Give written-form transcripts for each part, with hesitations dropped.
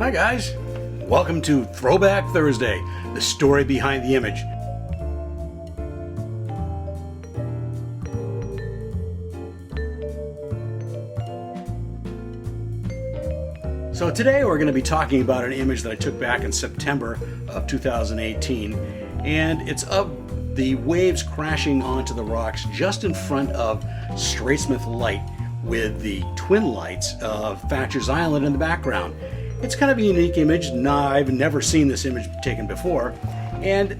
Hi guys, welcome to Throwback Thursday, the story behind the image. So today we're going to be talking about an image that I took back in September of 2018, and it's of the waves crashing onto the rocks just in front of Straightsmouth Light with the twin lights of Thatcher's Island in the background. It's kind of a unique image. I've never seen this image taken before, and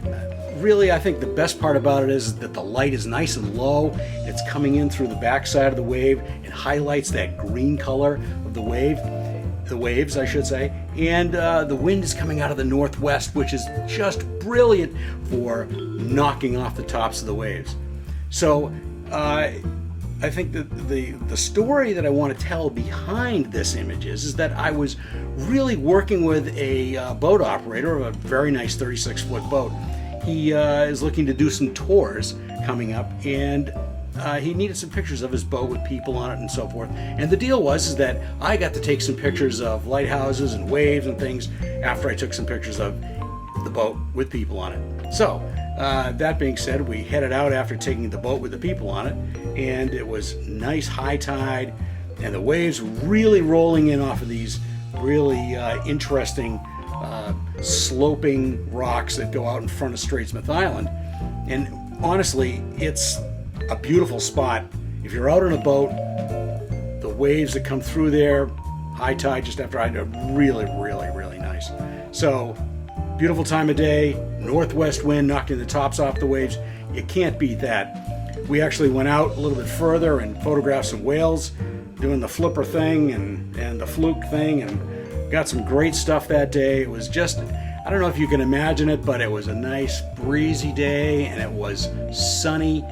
really I think the best part about it is that the light is nice and low. It's coming in through the backside of the wave. It highlights that green color of the waves I should say, and the wind is coming out of the northwest, which is just brilliant for knocking off the tops of the waves. So I think that the story that I want to tell behind this image is that I was really working with a boat operator of a very nice 36-foot boat. He is looking to do some tours coming up, and he needed some pictures of his boat with people on it and so forth. And the deal was that I got to take some pictures of lighthouses and waves and things after I took some pictures of the boat with people on it. So that being said, we headed out after taking the boat with the people on it, and it was nice high tide, and the waves really rolling in off of these really interesting sloping rocks that go out in front of Straightsmouth Island. And honestly, it's a beautiful spot. If you're out on a boat, the waves that come through there, high tide just after high tide, really nice. So beautiful time of day, northwest wind knocking the tops off the waves. You can't beat that. We actually went out a little bit further and photographed some whales doing the flipper thing and the fluke thing, and got some great stuff that day. It was just, I don't know if you can imagine it, but it was a nice breezy day, and it was sunny.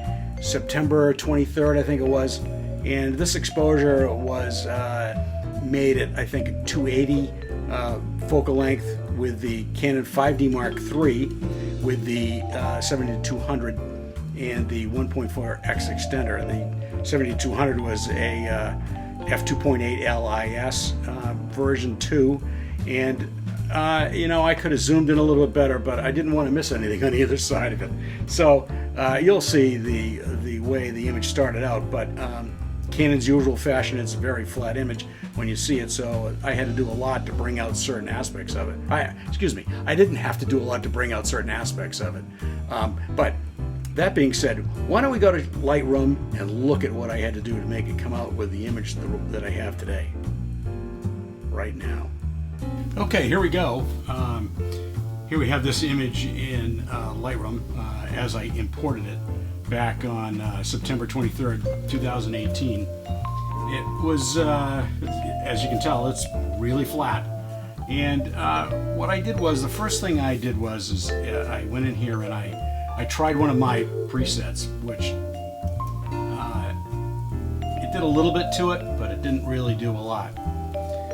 September 23rd, I think it was, and this exposure was made at, I think, 280 focal length with the Canon 5D Mark III with the 70-200 and the 1.4x extender. The 70-200 was a f2.8 LIS version 2, and I could have zoomed in a little bit better, but I didn't want to miss anything on either side of it. So you'll see the way the image started out, but Canon's usual fashion, it's a very flat image when you see it, so I had to do a lot to bring out certain aspects of it. I didn't have to do a lot to bring out certain aspects of it. But that being said, why don't we go to Lightroom and look at what I had to do to make it come out with the image that I have today, right now. Okay, here we go. Here we have this image in Lightroom as I imported it back on September 23rd, 2018. It was, as you can tell, it's really flat. And what I did was, the first thing I did was I went in here and I tried one of my presets, which it did a little bit to it, but it didn't really do a lot.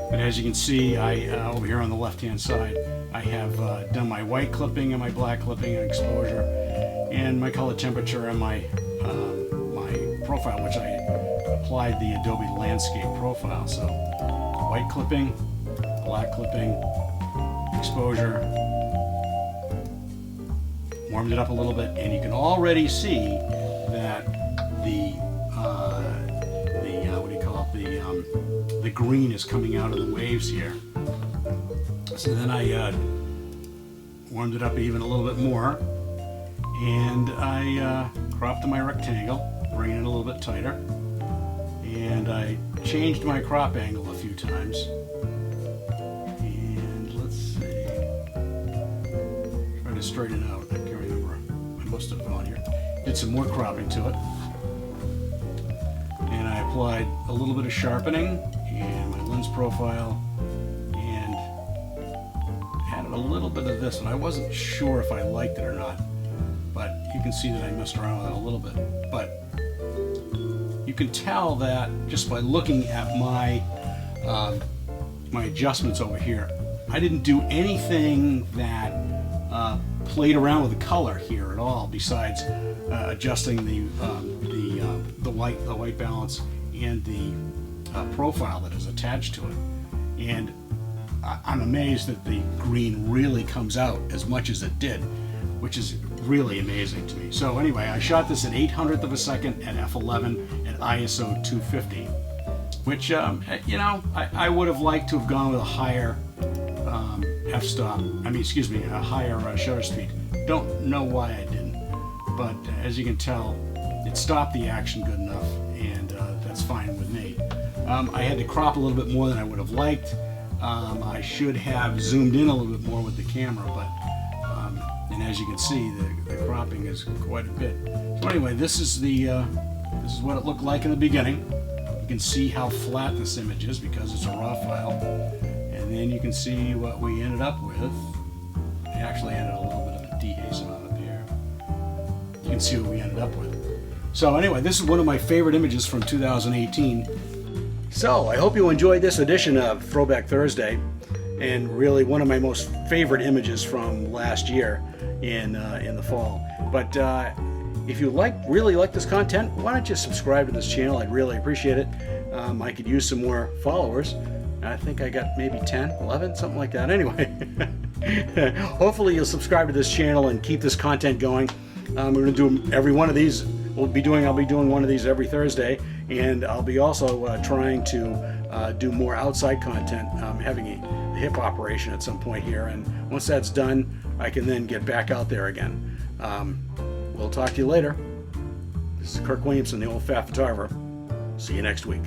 But as you can see, over here on the left-hand side, I have done my white clipping and my black clipping and exposure, and my color temperature and my profile, which I applied the Adobe Landscape profile. So white clipping, black clipping, exposure, warmed it up a little bit, and you can already see that the green is coming out of the waves here. So then I warmed it up even a little bit more, and I cropped to my rectangle, bringing it a little bit tighter, and I changed my crop angle a few times. And let's see, try to straighten it out. I can't remember. I must have gone here. Did some more cropping to it, and I applied a little bit of sharpening and my lens profile, and added a little bit of this, and I wasn't sure if I liked it or not, but you can see that I messed around with it a little bit. But you can tell that just by looking at my my adjustments over here, I didn't do anything that played around with the color here at all, besides adjusting the white balance and the profile that is attached to it. And I'm amazed that the green really comes out as much as it did, which is really amazing to me. So anyway, I shot this at 800th of a second at f11 at ISO 250, which, you know, I would have liked to have gone with a higher f-stop, a higher shutter speed. Don't know why I didn't, but as you can tell, it stopped the action good enough, and that's fine with me. I had to crop a little bit more than I would have liked. I should have zoomed in a little bit more with the camera, but and as you can see, the cropping is quite a bit. So anyway, this is what it looked like in the beginning. You can see how flat this image is because it's a raw file, and then you can see what we ended up with. I actually added a little bit of a dehaze on up here. You can see what we ended up with. So anyway, this is one of my favorite images from 2018. So I hope you enjoyed this edition of Throwback Thursday, and really one of my most favorite images from last year in the fall. But if you really like this content, why don't you subscribe to this channel? I'd really appreciate it. I could use some more followers. I think I got maybe 10, 11, something like that. Anyway, hopefully you'll subscribe to this channel and keep this content going. We're going to do every one of these. I'll be doing one of these every Thursday, and I'll be also trying to do more outside content, having a hip operation at some point here, and once that's done, I can then get back out there again. We'll talk to you later. This is Kirk Williamson, the Old Fat Photographer. See you next week.